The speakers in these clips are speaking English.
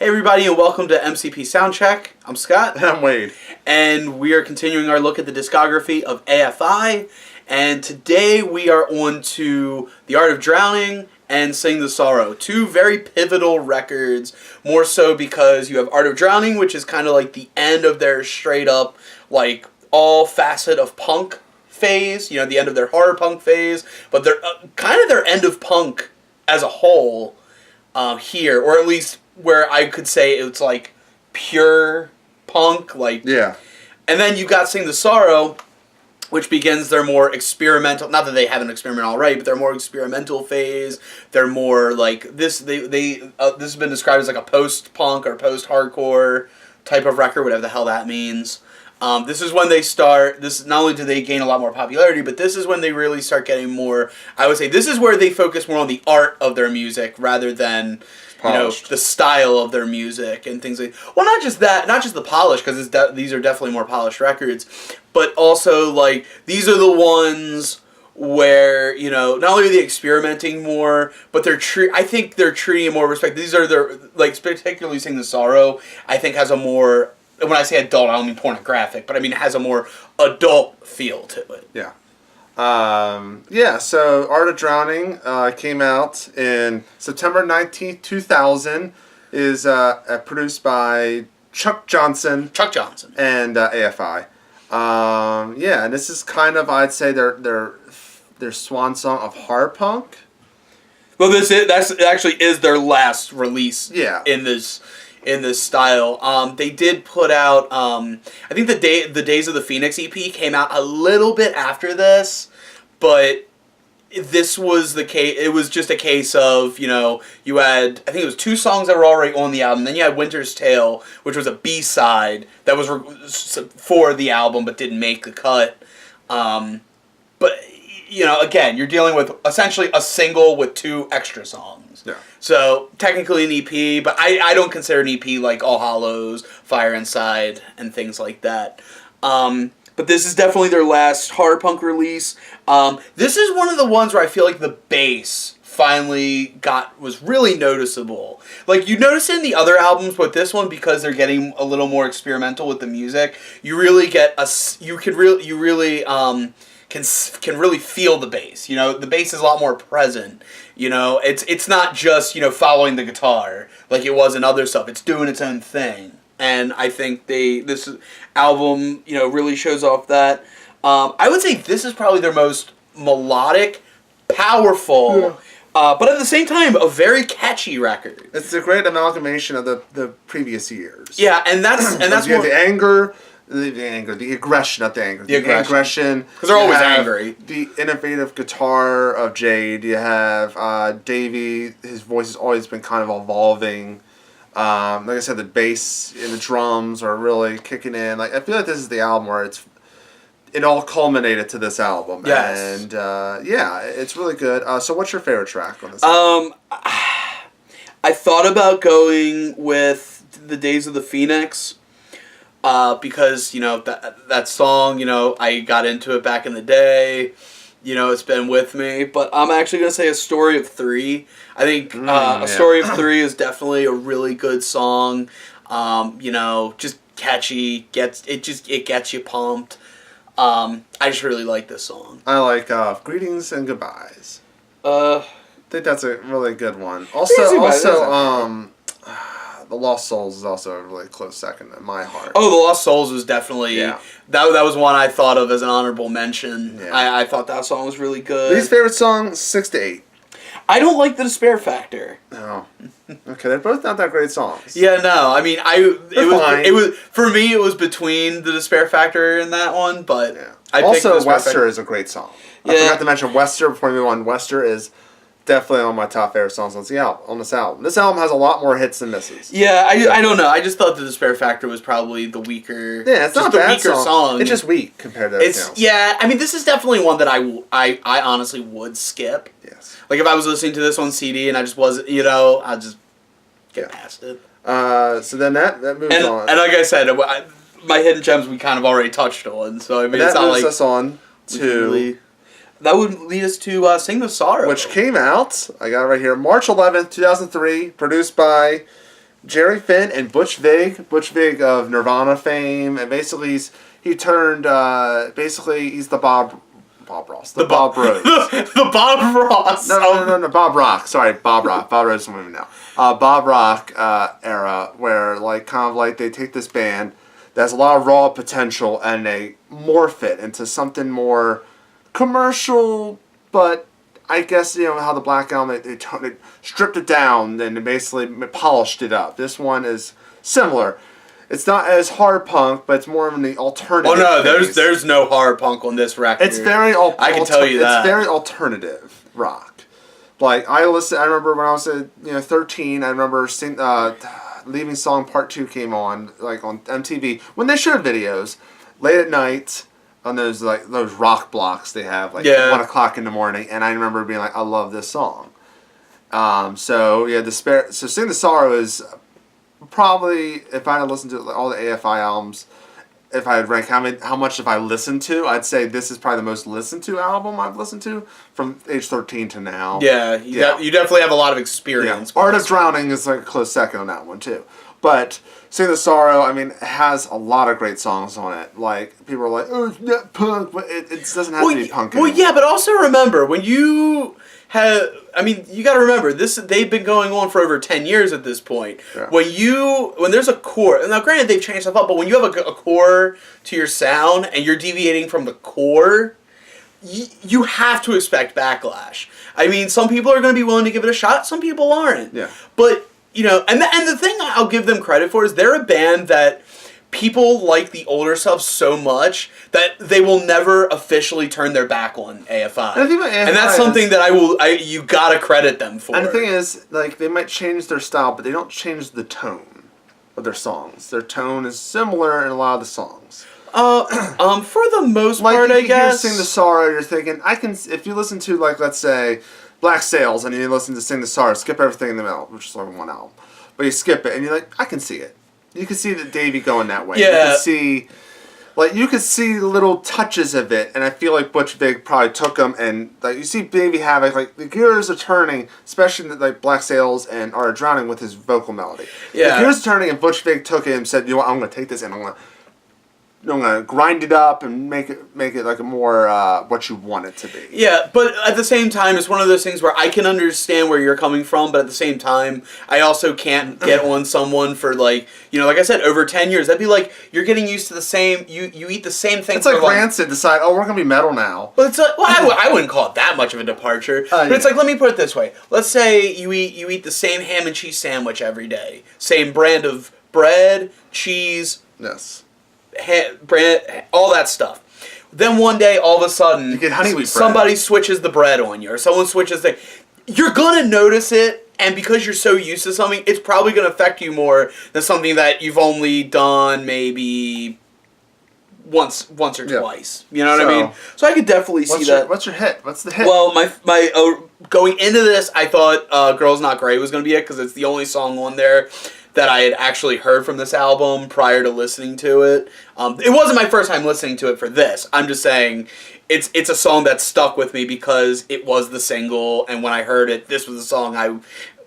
Hey everybody and welcome to MCP Soundcheck. I'm Scott. And I'm Wade. And we are continuing our look at the discography of AFI. And today we are on to The Art of Drowning and Sing the Sorrow. Two very pivotal records, more so because you have Art of Drowning, which is kind of like the end of their straight up, like, all facet of punk phase, you know, the end of their horror punk phase, but they're kind of their end of punk as a whole here, or at least where I could say it's like pure punk, like. Yeah. And then you got Sing the Sorrow, which begins their more experimental, not that they haven't experimented already, but their more experimental phase. They're more like this. This has been described as like a post-punk or post-hardcore type of record, whatever the hell that means. This is when they start. This not only do they gain a lot more popularity, but this is when they really start getting more. I would say this is where they focus more on the art of their music rather than the style of their music and things like. Well, not just that, not just the polish, because these are definitely more polished records, but also like these are the ones where not only are they experimenting more, but I think they're treating more respect. These are their particularly Sing the Sorrow. I think has a more. When I say adult, I don't mean pornographic, but I mean it has a more adult feel to it. Yeah. So Art of Drowning came out in September 19th, 2000. Is produced by Chuck Johnson. And AFI. And this is kind of, I'd say, their swan song of horror punk. Well, that actually is their last release. Yeah. In this style. They did put out, I think the Days of the Phoenix EP came out a little bit after this, but this was the case. It was just a case of, you had, I think it was 2 songs that were already on the album, then you had Winter's Tale, which was a B-side that was for the album but didn't make the cut. But, again, you're dealing with essentially a single with 2 extra songs. Yeah. So, technically an EP, but I don't consider an EP like All Hallows, Fire Inside, and things like that. But this is definitely their last horror punk release. This is one of the ones where I feel like the bass finally was really noticeable. Like, you notice it in the other albums, but this one, because they're getting a little more experimental with the music, you really get can really feel the bass. The bass is a lot more present. It's not just, following the guitar like it was in other stuff. It's doing its own thing. And I think this album, really shows off that. I would say this is probably their most melodic, powerful, but at the same time, a very catchy record. It's a great amalgamation of the previous years. Yeah, and that's you have the anger. The aggression, not the anger. The aggression. Because they're always angry. The innovative guitar of Jade. You have Davey. His voice has always been kind of evolving. Like I said, the bass and the drums are really kicking in. Like, I feel like this is the album where it all culminated to this album. Yes. And it's really good. So what's your favorite track on this album? I thought about going with The Days of the Phoenix. Because, that song, I got into it back in the day. It's been with me. But I'm actually going to say A Story of Three. I think A Story of Three is definitely a really good song. Just catchy. It gets you pumped. I just really like this song. I like Greetings and Goodbyes. I think that's a really good one. The Lost Souls is also a really close second in my heart. Oh, The Lost Souls was definitely... Yeah. That was one I thought of as an honorable mention. Yeah. I thought that song was really good. Least favorite song, 6 to 8. I don't like The Despair Factor. No. Okay, they're both not that great songs. Yeah, no. I mean, it was for me, it was between The Despair Factor and that one, but... Yeah. Also, Wester is a great song. I forgot to mention Wester before we move on. Wester is... definitely one of my top favorite songs on this album. This album has a lot more hits than misses. Yeah, I don't know. I just thought The Despair Factor was probably the weaker. Yeah, it's not a bad song. It's just weak compared to everything else. Yeah, I mean, this is definitely one that I honestly would skip. Yes. Like if I was listening to this on CD and I just wasn't, I'd just get past it. So then that moves on. And like I said, my hidden gems we kind of already touched on. So I mean, it's not like that moves us on to. That would lead us to Sing the Sorrow. Which came out, I got it right here, March 11th, 2003, produced by Jerry Finn and Butch Vig. Butch Vig of Nirvana fame, and basically he turned he's the Bob Ross. The Bob Rose. the Bob Ross. No, Bob Rock. Sorry, Bob Rock. Bob Rose isn't even now. Bob Rock era, where like kind of like they take this band that has a lot of raw potential and they morph it into something more commercial, but I guess how the Black Album they stripped it down and they basically polished it up. This one is similar. It's not as hard punk, but it's more of the alternative. Oh no, there's no hard punk on this record. It's very I can tell you that. It's very alternative rock. Like I remember when I was 13. I remember seeing Leaving Song Part 2 came on like on MTV when they showed videos late at night on those rock blocks they have 1:00 in the morning, and I remember being like, I love this song. So Sing the Sorrow is probably, if I had listened to all the AFI albums, if I had rank how much have I listened to, I'd say this is probably the most listened to album I've listened to from age 13 to now. Yeah, you definitely have a lot of experience. Yeah. Art of Drowning is like a close second on that one too. But Sing the Sorrow, I mean, it has a lot of great songs on it. Like, people are like, oh, it's not punk, but it doesn't have to be punk anymore. Well, yeah, but also remember, when you have... I mean, you got to remember, they've been going on for over 10 years at this point. Yeah. When there's a core... Now, granted, they've changed stuff up, but when you have a core to your sound, and you're deviating from the core, you have to expect backlash. I mean, some people are going to be willing to give it a shot, some people aren't. Yeah. But... and the thing I'll give them credit for is they're a band that people like the older stuff so much that they will never officially turn their back on AFI. And that's something that you gotta credit them for. And the thing is, like, they might change their style, but they don't change the tone of their songs. Their tone is similar in a lot of the songs. For the most part, I guess. Sing the Sorrow, you're thinking, if you listen to, like, let's say, Black Sails, and you listen to Sing the Sorrow, skip everything in the middle, which is only one album. But you skip it, and you're like, I can see it. You can see that Davey going that way. Yeah. You can see little touches of it, and I feel like Butch Vig probably took them, and like you see Davey have it, like the gears are turning, especially like Black Sails and Art of Drowning with his vocal melody. Yeah. The gears are turning, and Butch Vig took it and said, you know what, I'm going to take this and I'm going to grind it up and make it like a more what you want it to be. Yeah, but at the same time, it's one of those things where I can understand where you're coming from, but at the same time, I also can't get on someone for like I said, over 10 years. That'd be like you're getting used to the same. You eat the same thing. It's like Rancid decide, oh, we're gonna be metal now. But it's like, I wouldn't call it that much of a departure. But it's like, let me put it this way. Let's say you eat the same ham and cheese sandwich every day, same brand of bread, cheese. Yes. Bread, all that stuff. Then one day, all of a sudden, you get honey wheat somebody bread. Switches the bread on you, or someone switches the... You're gonna notice it, and because you're so used to something, it's probably gonna affect you more than something that you've only done maybe once or twice. You know what I mean? So I could definitely see that. What's your hit? What's the hit? Well, my going into this, I thought "Girls Not Grey" was gonna be it because it's the only song on there that I had actually heard from this album prior to listening to it. It wasn't my first time listening to it for this. I'm just saying it's a song that stuck with me because it was the single, and when I heard it, this was the song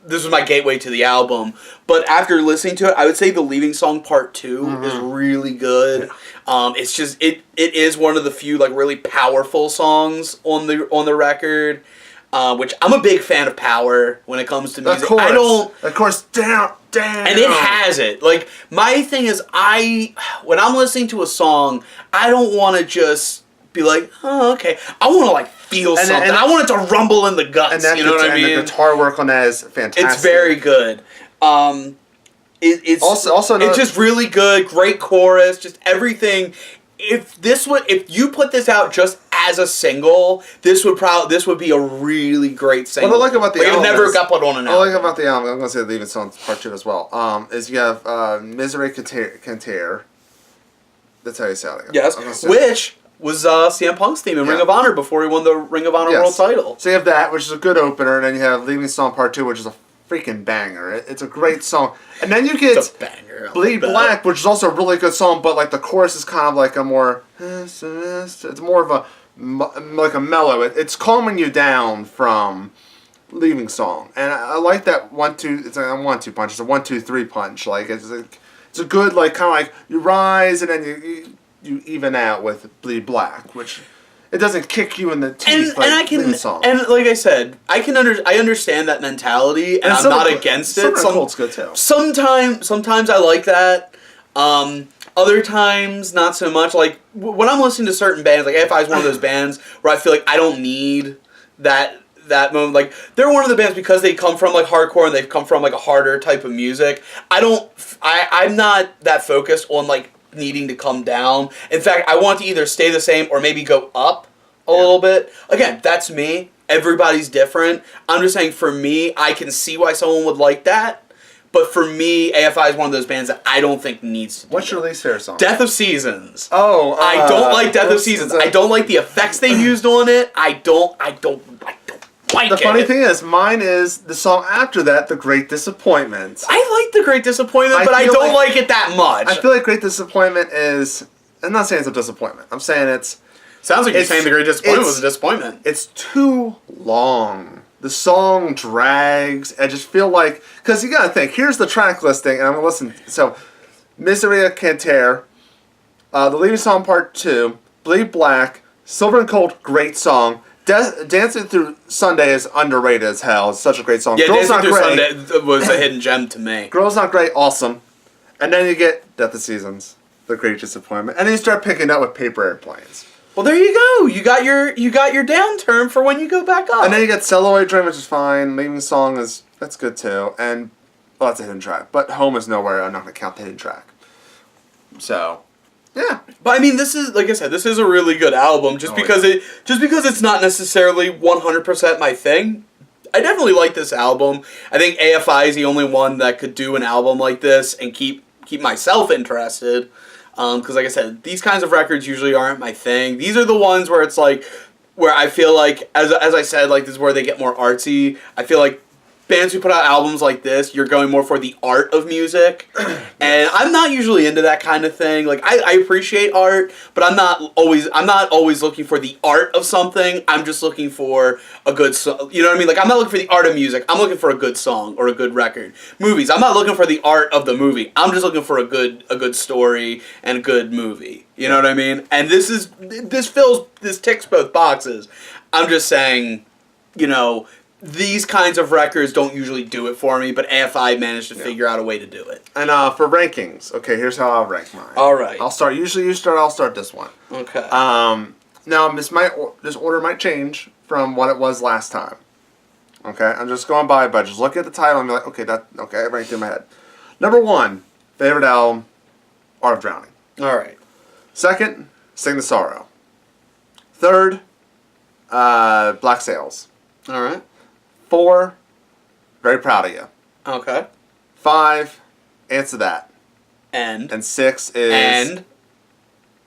this was my gateway to the album. But after listening to it, I would say the Leaving Song Part 2 is really good. It's just it is one of the few like really powerful songs on the record. Which I'm a big fan of power when it comes to music. Of course, down. And it has it. Like, my thing is, when I'm listening to a song, I don't want to just be like, oh, okay. I want to, like, feel something. I want it to rumble in the guts, you know what I mean? And the guitar work on that is fantastic. It's very good. It's just really good. Great chorus. Just everything. If you put this out just as a single, this would be a really great single. What I like about the album, it never got put on an album. What I like about the album, I'm going to say Leaving Song Part 2 as well, is you have Misery Canter. That's how you say it. Yes, which was CM Punk's theme in Ring of Honor before he won the Ring of Honor World title. So you have that, which is a good opener, and then you have Leaving Song Part 2, which is a freaking banger. It's a great song. And then you get Bleed Black, which is also a really good song, but like the chorus is kind of like a more... It's more of a like a mellow. It's calming you down from leaving song, and I like that 1-2. It's a 1-2 punch. It's a 1-2-3 punch. Like it's a good like kind of like you rise and then you even out with Bleed Black, which it doesn't kick you in the teeth leaving song. And like I said, I understand that mentality, and I'm not against it. Cold's good too. Sometimes I like that. Other times, not so much. Like, when I'm listening to certain bands, like AFI is one of those bands where I feel like I don't need that moment. Like, they're one of the bands because they come from, like, hardcore and they've come from, like, a harder type of music. I'm not that focused on, like, needing to come down. In fact, I want to either stay the same or maybe go up a little bit. Again, that's me. Everybody's different. I'm just saying, for me, I can see why someone would like that. But for me, AFI is one of those bands that I don't think needs to do. What's your least favorite song? Death of Seasons. Oh, I don't like Death of Seasons. I don't like the effects they used on it. I don't like it. The funny thing is, mine is the song after that, The Great Disappointment. I like The Great Disappointment, but I don't like it that much. I feel like Great Disappointment is... I'm not saying it's a disappointment. I'm saying it's... Sounds like you're saying The Great Disappointment was a disappointment. It's too long. The song drags. I just feel like... Because you gotta think, here's the track listing, and I'm gonna listen. So, Miseria Canter, the leading song part 2, Bleed Black, Silver and Cold, great song. Dancing Through Sunday is underrated as hell. It's such a great song. Yeah, Girl's Dancing Not Through Great Sunday was a hidden gem to me. Girl's Not Great, awesome. And then you get Death of Seasons, The Great Disappointment, and then you start picking up with Paper Airplanes. Well, there you go. You got your downturn for when you go back up. And then you get Celluloid Dream, which is fine. Leaving Song that's good too. And well, that's a hidden track. But Home is Nowhere. I'm not gonna count the hidden track. So, yeah. But I mean, this is, like I said, this is a really good album. Just because it's not necessarily 100% my thing. I definitely like this album. I think AFI is the only one that could do an album like this and keep myself interested. Because, like I said, these kinds of records usually aren't my thing. These are the ones where it's like, where I feel like, as I said, like, this is where they get more artsy. I feel like bands who put out albums like this, you're going more for the art of music. And I'm not usually into that kind of thing. Like, I appreciate art, but I'm not always looking for the art of something. I'm just looking for a good song. You know what I mean? Like, I'm not looking for the art of music. I'm looking for a good song or a good record. Movies, I'm not looking for the art of the movie. I'm just looking for a good story and a good movie. You know what I mean? And this ticks both boxes. I'm just saying, you know, these kinds of records don't usually do it for me, but AFI managed to figure out a way to do it. And for rankings, okay, here's how I'll rank mine. All right. I'll start. Usually you start. I'll start this one. Okay. Now this order might change from what it was last time. Okay, I'm just going by, but just look at the title and be like, okay, I ranked it in my head. Number 1, favorite album, Art of Drowning. All right. Second, Sing the Sorrow. Third, Black Sails. All right. 4, Very Proud of You. Okay. 5, Answer That. And 6 is...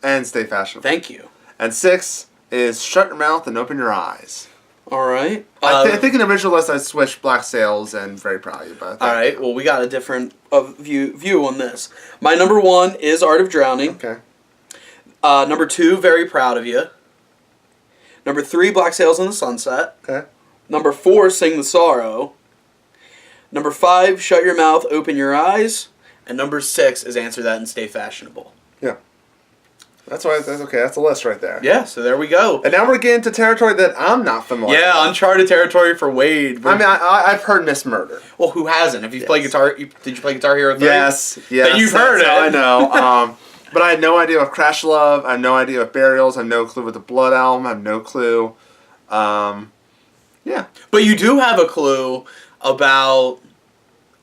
And Stay Fashionable. Thank you. And 6 is Shut Your Mouth and Open Your Eyes. All right. I think in the original list I switched Black Sails and Very Proud of You. But all right. Well, we got a different view on this. My number 1 is Art of Drowning. Okay. Number 2, Very Proud of You. Number 3, Black Sails in the Sunset. Okay. Number 4, Sing the Sorrow. Number 5, Shut Your Mouth, Open Your Eyes. And number 6 is Answer That and Stay Fashionable. Yeah. That's okay. That's a list right there. Yeah, so there we go. And now we're getting to territory that I'm not familiar with. Yeah, uncharted territory for Wade. I mean, I've heard Miss Murder. Well, who hasn't? If you play guitar, did you play Guitar Hero 3? Yes. Then you've heard it. I know. But I had no idea what Crash Love. I had no idea what Burials. I have no clue what the Blood album. I have no clue. Yeah. But you do have a clue about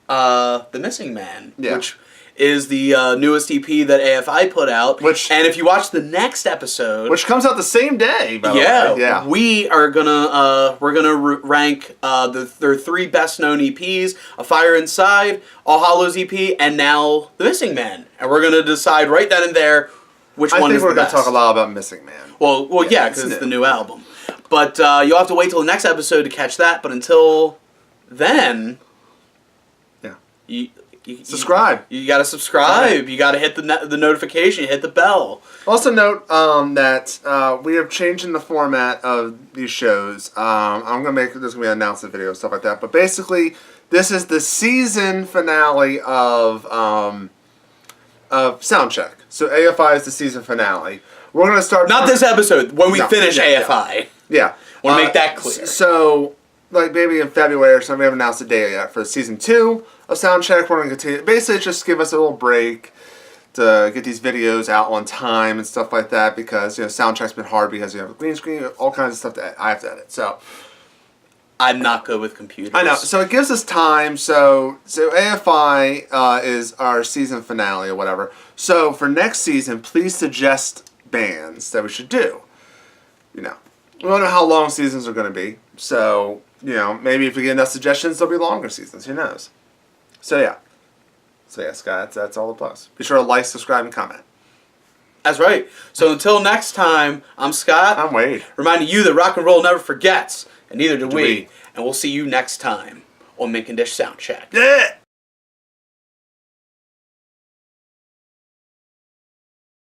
The Missing Man, which is the newest EP that AFI put out. And if you watch the next episode, which comes out the same day, by the way. Yeah, we are gonna rank their 3 best known EPs: A Fire Inside, All Hallows EP, and now The Missing Man. And we're gonna decide right then and there which one is the best. I think we're gonna talk a lot about Missing Man. Well, yeah, because it's the new album. But you'll have to wait till the next episode to catch that. But until then, subscribe. You got to subscribe. You got to hit the notification. You hit the bell. Also note that we are changing the format of these shows. I'm gonna make there's gonna be an announcement video and stuff like that. But basically, this is the season finale of Soundcheck. So AFI is the season finale. We're gonna start. Not this episode. When we finish AFI. Yeah. Want to make that clear. So, like maybe in February or something, we haven't announced a date yet for season 2 of Soundcheck. We're gonna continue. Basically, just give us a little break to get these videos out on time and stuff like that, because Soundcheck's been hard because you have a green screen, all kinds of stuff that I have to edit. So I'm not good with computers. I know. So it gives us time. So AFI is our season finale or whatever. So for next season, please suggest bands that we should do. We don't know how long seasons are going to be. So maybe if we get enough suggestions, there'll be longer seasons. Who knows? So yeah. So yeah, Scott, that's all the plus. Be sure to like, subscribe, and comment. That's right. So until next time, I'm Scott. I'm Wade. Reminding you that rock and roll never forgets, and neither do we. And we'll see you next time on Condish Sound Check. Yeah!